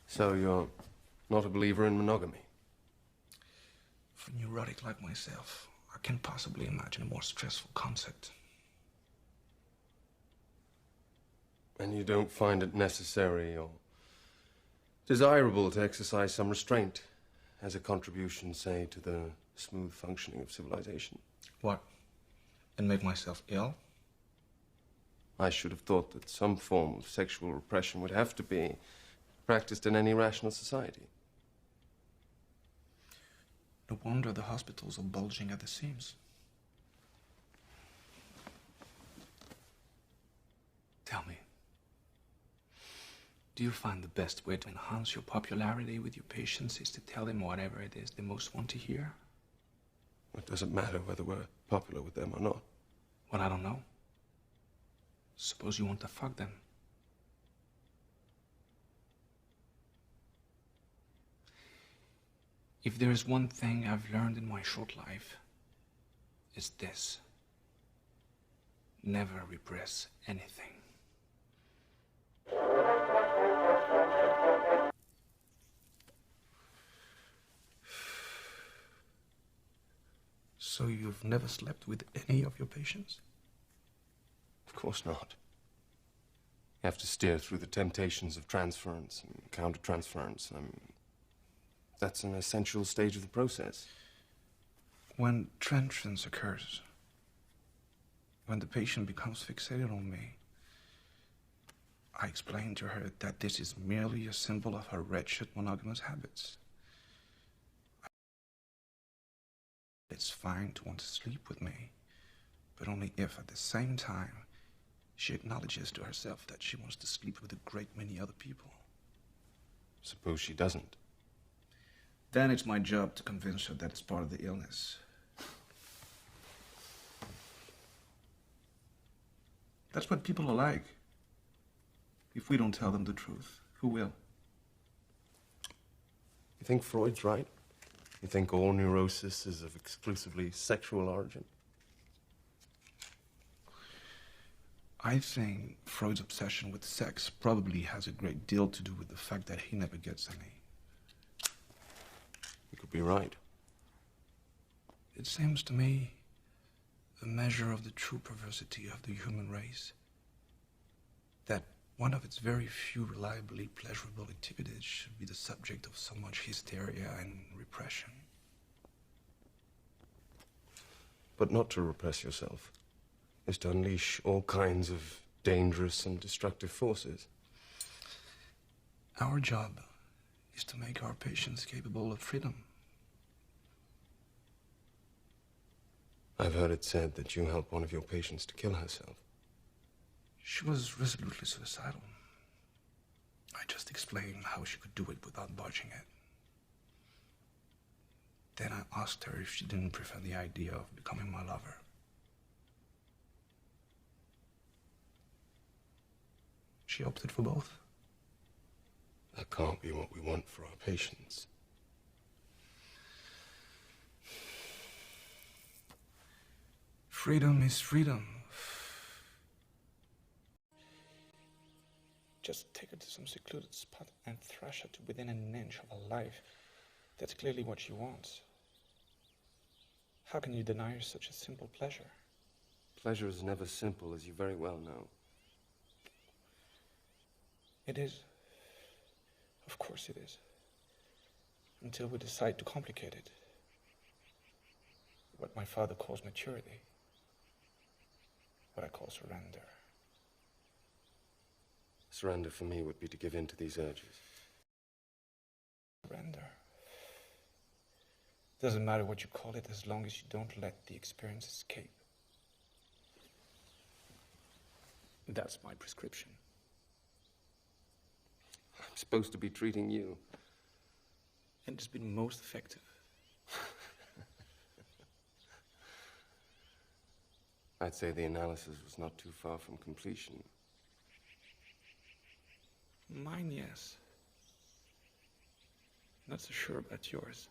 So you're not a believer in monogamy? For a neurotic like myself, I can't possibly imagine a more stressful concept. And you don't find it necessary or desirable to exercise some restraint as a contribution, say, to the smooth functioning of civilization? What? And make myself ill? I should have thought that some form of sexual repression would have to be practiced in any rational society. No wonder the hospitals are bulging at the seams. Tell me, do you find the best way to enhance your popularity with your patients is to tell them whatever it is they most want to hear? It doesn't matter whether we're popular with them or not. Well, I don't know. Suppose you want to fuck them. If there is one thing I've learned in my short life, it's this. Never repress anything. So you've never slept with any of your patients? Of course not. You have to steer through the temptations of transference and countertransference. That's an essential stage of the process. When transference occurs, when the patient becomes fixated on me, I explain to her that this is merely a symbol of her wretched monogamous habits. It's fine to want to sleep with me, but only if at the same time she acknowledges to herself that she wants to sleep with a great many other people. Suppose she doesn't. Then it's my job to convince her that it's part of the illness. That's what people are like. If we don't tell them the truth, who will? You think Freud's right? You think all neurosis is of exclusively sexual origin? I think Freud's obsession with sex probably has a great deal to do with the fact that he never gets any. You could be right. It seems to me the measure of the true perversity of the human race, that one of its very few reliably pleasurable activities should be the subject of so much hysteria and repression. But not to repress yourself is to unleash all kinds of dangerous and destructive forces. Our job is to make our patients capable of freedom. I've heard it said that you helped one of your patients to kill herself. She was resolutely suicidal. I just explained how she could do it without botching it. Then I asked her if she didn't prefer the idea of becoming my lover. She opted for both. That can't be what we want for our patients. Freedom is freedom. Just take her to some secluded spot and thrash her to within an inch of a life. That's clearly what she wants. How can you deny her such a simple pleasure? Pleasure is never simple, as you very well know. It is. Of course it is. Until we decide to complicate it. What my father calls maturity. What I call surrender. Surrender for me would be to give in to these urges. Surrender. Doesn't matter what you call it as long as you don't let the experience escape. That's my prescription. I'm supposed to be treating you. And it's been most effective. I'd say the analysis was not too far from completion. Mine, yes. Not so sure about yours.